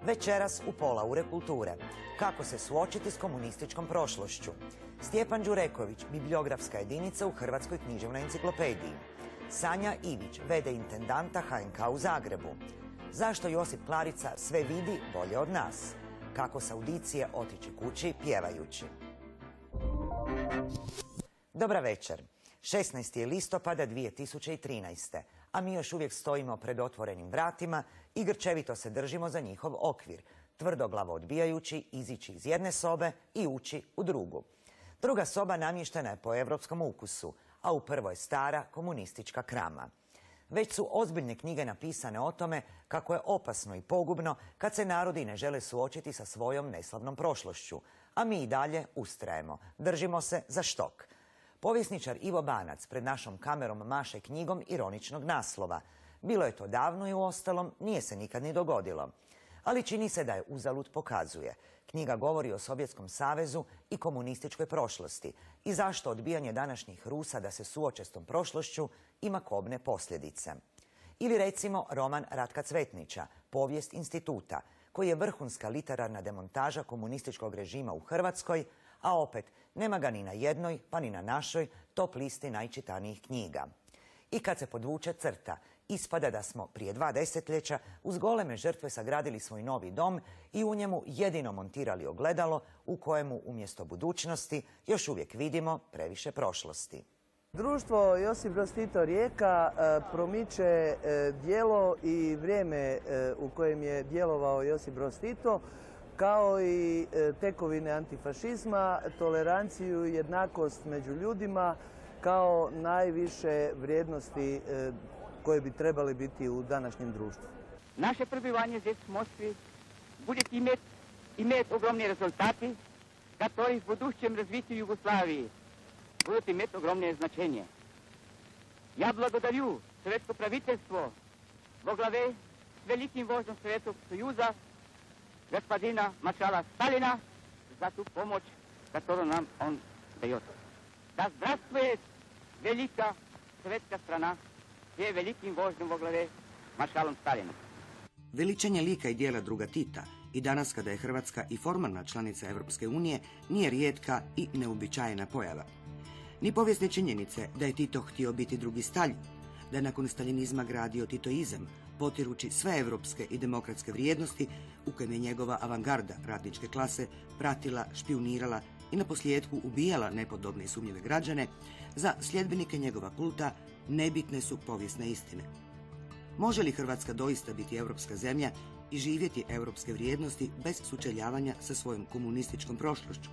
Večeras u pola ure kulture. Kako se suočiti s komunističkom prošlošću? Stjepan Đureković, bibliografska jedinica u Hrvatskoj književnoj enciklopediji. Sanja Ivić, v.d. intendanta HNK u Zagrebu. Zašto Josip Klarica sve vidi bolje od nas? Kako s audicije otići kući pjevajući? Dobra večer. 16. listopada 2013. A mi još uvijek stojimo pred otvorenim vratima i grčevito se držimo za njihov okvir, tvrdoglavo odbijajući izići iz jedne sobe i ući u drugu. Druga soba namještena je po evropskom ukusu, a u prvoj je stara komunistička krama. Već su ozbiljne knjige napisane o tome kako je opasno i pogubno kad se narodi ne žele suočiti sa svojom neslavnom prošlošću, a mi i dalje ustrajemo, držimo se za štok. Povjesničar Ivo Banac pred našom kamerom maše knjigom ironičnog naslova. Bilo je to davno i uostalom nije se nikad ni dogodilo. Ali čini se da je uzalud pokazuje. Knjiga govori o Sovjetskom savezu i komunističkoj prošlosti i zašto odbijanje današnjih Rusa da se suoče s tom prošlošću ima kobne posljedice. Ili recimo roman Ratka Cvetnića, Povijest instituta, koji je vrhunska literarna demontaža komunističkog režima u Hrvatskoj, a opet nema ga ni na jednoj, pa ni na našoj top listi najčitanijih knjiga. I kad se podvuče crta, ispada da smo prije 2 desetljeća uz goleme žrtve sagradili svoj novi dom i u njemu jedino montirali ogledalo u kojemu umjesto budućnosti još uvijek vidimo previše prošlosti. Društvo Josip Broz Tito Rijeka promiče djelo i vrijeme u kojem je djelovao Josip Broz Tito, kao i tekovine antifašizma, toleranciju i jednakost među ljudima kao najviše vrijednosti koje bi trebali biti u današnjem društvu. Naše prebivanje здесь в Москве будет иметь огромные результаты, которые в будущем развитии Югославии будут иметь огромное значение. Я благодарю советское правительство во главе с великим вождем Советского Союза господина маршала Сталина за ту помощь, которую нам он дает. Да здравствует великая советская страна с великим вождем во главе maršalom Stalinom. Veličanje lika i djela druga Tita i danas kada je Hrvatska i formalna članica Europske unije nije rijetka i neuobičajena pojava. Ni povijesne činjenice da je Tito htio biti drugi Staljin, da je nakon staljinizma gradio titoizam, potirući sve europske i demokratske vrijednosti u kojem je njegova avangarda ratničke klase pratila, špijunirala i na posljedku ubijala nepodobne i sumnjive građane, za sljedbenike njegova kulta nebitne su povijesne istine. Može li Hrvatska doista biti europska zemlja i živjeti europske vrijednosti bez sučeljavanja sa svojom komunističkom prošlošću?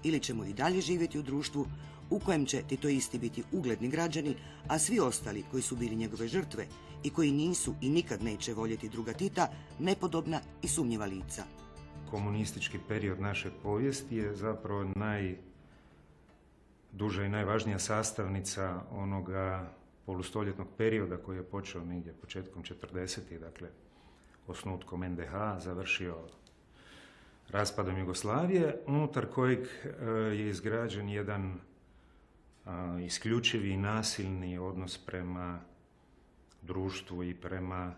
Ili ćemo i dalje živjeti u društvu u kojem će titoisti biti ugledni građani, a svi ostali koji su bili njegove žrtve i koji nisu i nikad neće voljeti druga Tita, nepodobna i sumnjiva lica? Komunistički period naše povijesti je zapravo najduža i najvažnija sastavnica onoga polustoljetnog perioda koji je počeo negdje početkom 40-ih, dakle osnutkom NDH, završio raspadom Jugoslavije, unutar kojeg je izgrađen jedan isključivi i nasilni odnos prema društvu i prema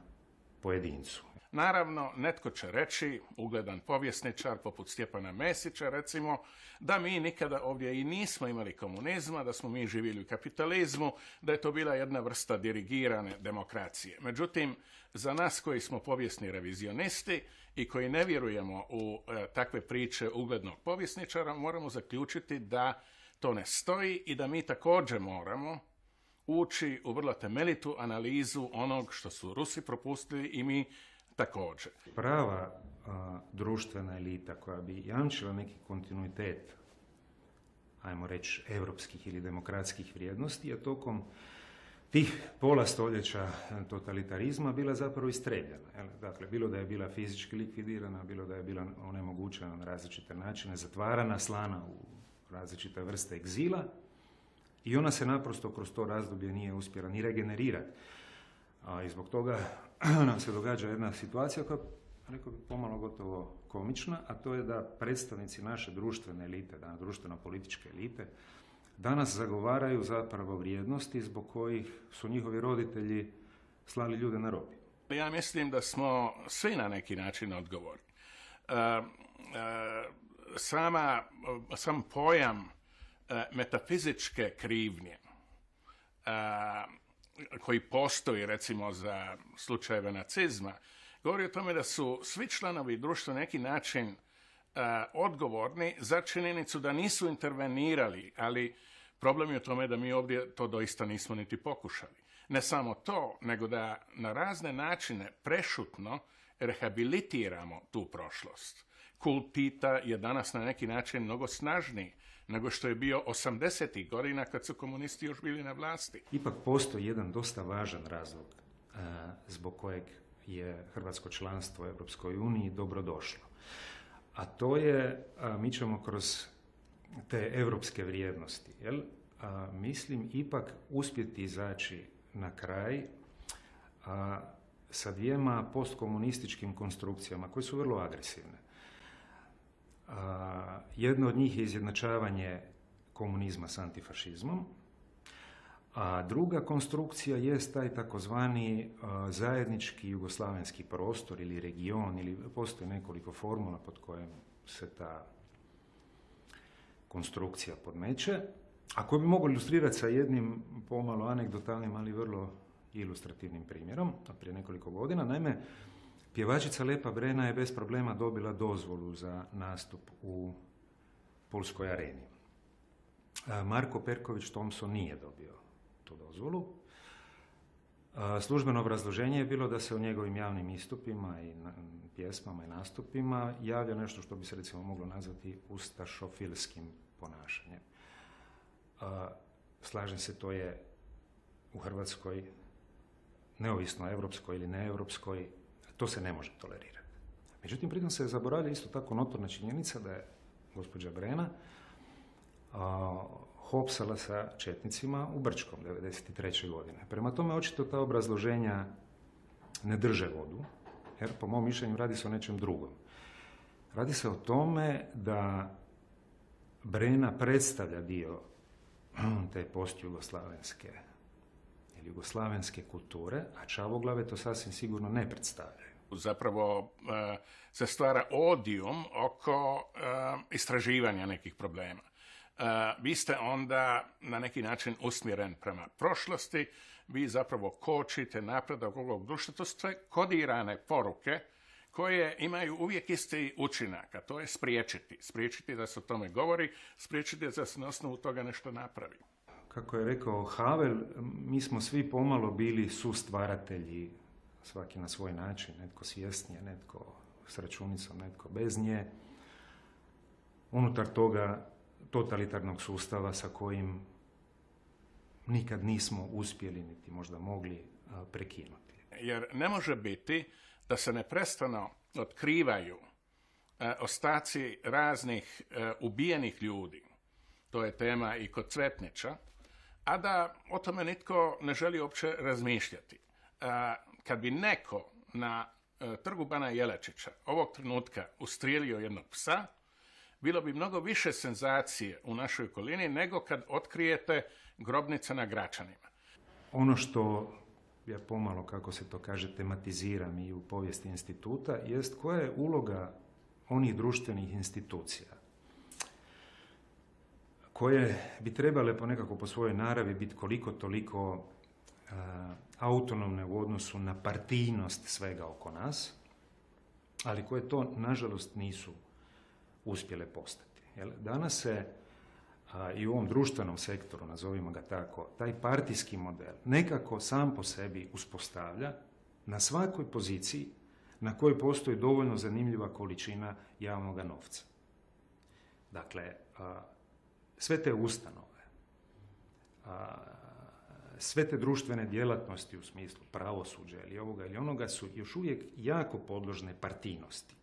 pojedincu. Naravno, netko će reći, ugledan povjesničar poput Stjepana Mesića recimo, da mi nikada ovdje i nismo imali komunizma, da smo mi živjeli u kapitalizmu, da je to bila jedna vrsta dirigirane demokracije. Međutim, za nas koji smo povijesni revizionisti i koji ne vjerujemo u takve priče uglednog povjesničara, moramo zaključiti da to ne stoji i da mi također moramo ući u vrlo temeljitu analizu onog što su Rusi propustili i mi također. Prava društvena elita koja bi jamčila neki kontinuitet, ajmo reći, evropskih ili demokratskih vrijednosti, je tokom tih pola stoljeća totalitarizma bila zapravo istrebljena. Dakle, bilo da je bila fizički likvidirana, bilo da je bila onemogućena na različite načine, zatvarana, slana u različite vrste egzila, i ona se naprosto kroz to razdoblje nije uspjela ni regenerirati. I zbog toga nam se događa jedna situacija koja rekao bih pomalo gotovo komična, a to je da predstavnici naše društvene elite, društveno-političke elite, danas zagovaraju zapravo vrijednosti zbog kojih su njihovi roditelji slali ljude na robiju. Ja mislim da smo svi na neki način odgovorni. Sam pojam metafizičke krivnje koji postoji recimo za slučajeve nacizma, govori o tome da su svi članovi društva na neki način odgovorni za činjenicu da nisu intervenirali, ali problem je u tome da mi ovdje to doista nismo niti pokušali. Ne samo to, nego da na razne načine prešutno rehabilitiramo tu prošlost. Kult Tita je danas na neki način mnogo snažniji nego što je bio 80. godina kad su komunisti još bili na vlasti. Ipak postoji jedan dosta važan razlog zbog kojeg je hrvatsko članstvo u Europskoj uniji dobrodošlo. A to je, mi ćemo kroz te europske vrijednosti, mislim, ipak uspjeti izaći na kraj sa dvijema postkomunističkim konstrukcijama koje su vrlo agresivne. Jedno od njih je izjednačavanje komunizma s antifašizmom, a druga konstrukcija jest taj takozvani zajednički jugoslavenski prostor ili region, ili postoji nekoliko formula pod kojim se ta konstrukcija podmeće, a koju bi mogli ilustrirati sa jednim pomalo anegdotalnim, ali vrlo ilustrativnim primjerom, a prije nekoliko godina. Naime, pjevačica Lepa Brena je bez problema dobila dozvolu za nastup u Pulskoj areni. Marko Perković Thompson nije dobio tu dozvolu. Službeno obrazloženje je bilo da se u njegovim javnim istupima i pjesmama i nastupima javlja nešto što bi se recimo moglo nazvati ustašofilskim ponašanjem. Slažem se, to je u Hrvatskoj, neovisno europskoj ili neeuropskoj, to se ne može tolerirati. Međutim, pritom se zaboravlja isto tako notorna činjenica da je gospođa Brena hopsala sa četnicima u Brčkom 1993. godine. Prema tome, očito ta obrazloženja ne drže vodu, jer po mom mišljenju radi se o nečem drugom. Radi se o tome da Brena predstavlja dio te postjugoslavenske ili jugoslavenske kulture, a čavoglave to sasvim sigurno ne predstavljaju. Zapravo se stvara odijum oko istraživanja nekih problema. Vi ste onda na neki način usmjeren prema prošlosti, vi zapravo kočite napredak ovog društva. To su sve kodirane poruke koje imaju uvijek isti učinak, a to je spriječiti. Spriječiti da se o tome govori, spriječiti da se na osnovu toga nešto napravi. Kako je rekao Havel, mi smo svi pomalo bili sustvaratelji, svaki na svoj način, netko svjesnije, netko s računicom, netko bez nje, unutar toga totalitarnog sustava sa kojim nikad nismo uspjeli, niti možda mogli prekinuti. Jer ne može biti da se neprestano otkrivaju ostaci raznih ubijenih ljudi. To je tema i kod Cvetnića, a da o tome nitko ne želi uopće razmišljati. Kad bi neko na trgu Bana Jelačića ovog trenutka ustrijelio jednog psa, bilo bi mnogo više senzacije u našoj okolini nego kad otkrijete grobnice na Gračanima. Ono što ja pomalo, kako se to kaže, tematiziram i u povijesti instituta, jest koja je uloga onih društvenih institucija koje bi trebale ponekako po svojoj naravi biti koliko toliko autonomne u odnosu na partijnost svega oko nas, ali koje to nažalost nisu uspjele postati. Danas se i u ovom društvenom sektoru, nazovimo ga tako, taj partijski model nekako sam po sebi uspostavlja na svakoj poziciji na kojoj postoji dovoljno zanimljiva količina javnog novca. Dakle, sve te ustanove, sve te društvene djelatnosti u smislu pravosuđa ili ovoga ili onoga su još uvijek jako podložne partijnosti.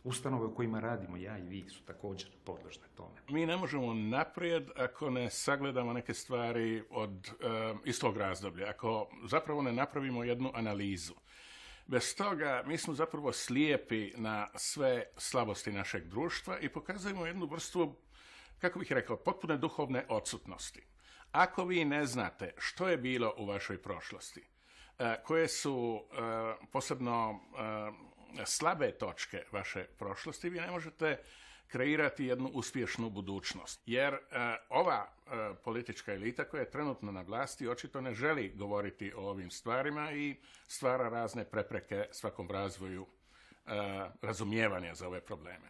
Ustanove u kojima radimo, ja i vi, su također podložne tome. Mi ne možemo naprijed ako ne sagledamo neke stvari od istog razdoblja, ako zapravo ne napravimo jednu analizu. Bez toga mi smo zapravo slijepi na sve slabosti našeg društva i pokazujemo jednu vrstu, kako bih rekao, potpune duhovne odsutnosti. Ako vi ne znate što je bilo u vašoj prošlosti, koje su posebno slabe točke vaše prošlosti, vi ne možete kreirati jednu uspješnu budućnost. Jer ova politička elita koja je trenutno na vlasti očito ne želi govoriti o ovim stvarima i stvara razne prepreke svakom razvoju razumijevanja za ove probleme.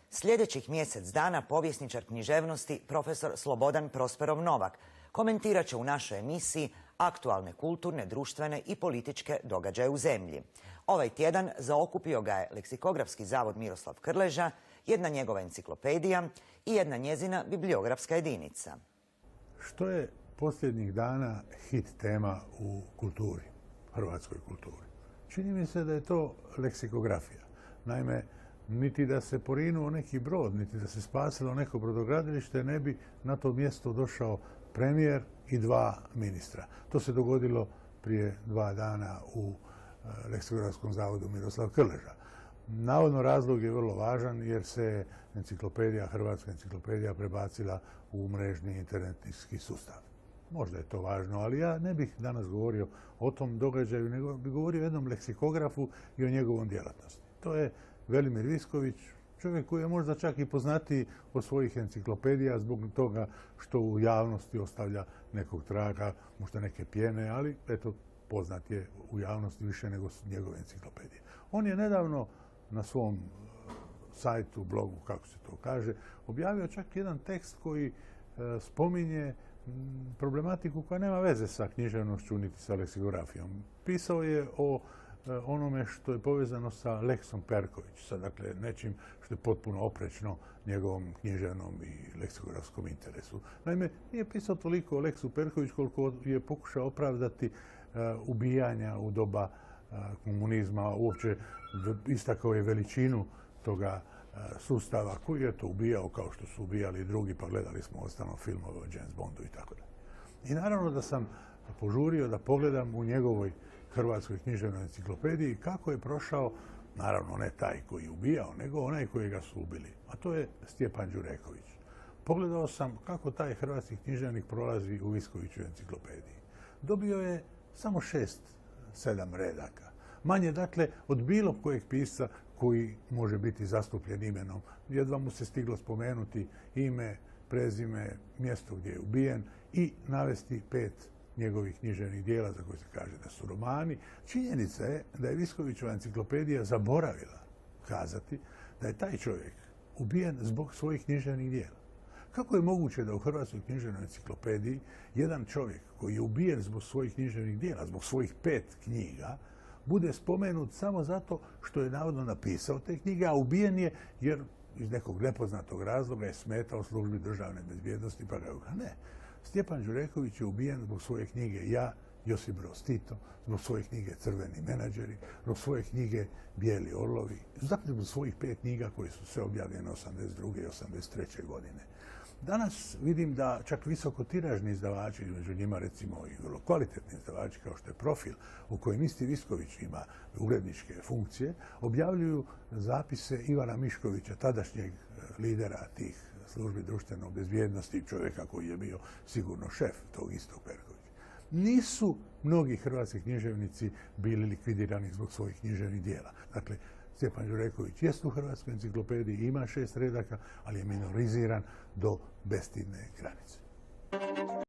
Sljedećih mjesec dana povjesničar književnosti profesor Slobodan Prosperov Novak komentirat će u našoj emisiji aktualne kulturne, društvene i političke događaje u zemlji. Ovaj tjedan zaokupio ga je Leksikografski zavod Miroslav Krleža, jedna njegova enciklopedija i jedna njezina bibliografska jedinica. Što je posljednjih dana hit tema u kulturi, hrvatskoj kulturi? Čini mi se da je to leksikografija. Naime, niti da se porinuo neki brod, niti da se spasilo neko brodogradilište, ne bi na to mjesto došao premijer i 2 ministra. To se dogodilo prije 2 dana u Leksikografskom zavodu Miroslav Krleža. Navodno razlog je vrlo važan jer se hrvatska enciklopedija prebacila u mrežni internetski sustav. Možda je to važno, ali ja ne bih danas govorio o tom događaju, nego bih govorio o jednom leksikografu i o njegovom djelatnosti. To je Velimir Visković, čovjek koji je možda čak i poznatiji od svojih enciklopedija zbog toga što u javnosti ostavlja nekog traga, možda neke pjene, ali eto, poznat je u javnosti više nego njegove enciklopedije. On je nedavno na svom sajtu, blogu, kako se to kaže, objavio čak jedan tekst koji spominje problematiku koja nema veze sa književnošću niti sa leksikografijom. Pisao je o onome što je povezano sa Leksom Perković, sa dakle nečim što je potpuno oprečno njegovom književnom i leksikografskom interesu. Naime, nije pisao toliko o Leksu Perković koliko je pokušao opravdati ubijanja u doba komunizma, uopće istakao je veličinu toga sustava koji je to ubijao kao što su ubijali i drugi, pa gledali smo ostalo filmove o James Bondu i tako dalje. I naravno da sam požurio da pogledam u njegovoj hrvatskoj književnoj enciklopediji kako je prošao, naravno ne taj koji je ubijao, nego onaj koji ga su ubili, a to je Stjepan Đureković. Pogledao sam kako taj hrvatski književnik prolazi u Viskovićevoj enciklopediji. Dobio je samo 6-7 redaka. Manje, dakle, od bilo kojeg pisca koji može biti zastupljen imenom. Jedva mu se stiglo spomenuti ime, prezime, mjesto gdje je ubijen i navesti 5 njegovih književnih dijela za koje se kaže da su romani. Činjenica je da je Viskovićeva enciklopedija zaboravila kazati da je taj čovjek ubijen zbog svojih književnih dijela. Kako je moguće da u Hrvatskoj književnoj enciklopediji jedan čovjek koji je ubijen zbog svojih književnih dijela, zbog svojih 5 knjiga, bude spomenut samo zato što je navodno napisao te knjige, a ubijen je jer iz nekog nepoznatog razloga je smetao službi državne bezbjednosti, pa ga je ubio. Ne. Stjepan Đureković je ubijen zbog svoje knjige Ja, Josip Broz Tito, zbog svoje knjige Crveni menadžeri, zbog svoje knjige Bijeli orlovi, zbog svojih 5 knjiga koje su sve objavljene 82. i 83. godine. Danas vidim da čak visokotiražni izdavači, među njima recimo i vrlo kvalitetni izdavači kao što je Profil, u kojem isti Visković ima uredničke funkcije, objavljuju zapise Ivana Miškovića, tadašnjeg lidera tih službi društvene bezbjednosti, čovjeka koji je bio sigurno šef tog istog Perkovića. Nisu mnogi hrvatski književnici bili likvidirani zbog svojih književnih dijela. Dakle, Stjepan Đureković jest u hrvatskoj enciklopediji, ima 6 redaka, ali je minoriziran do bestidne granice.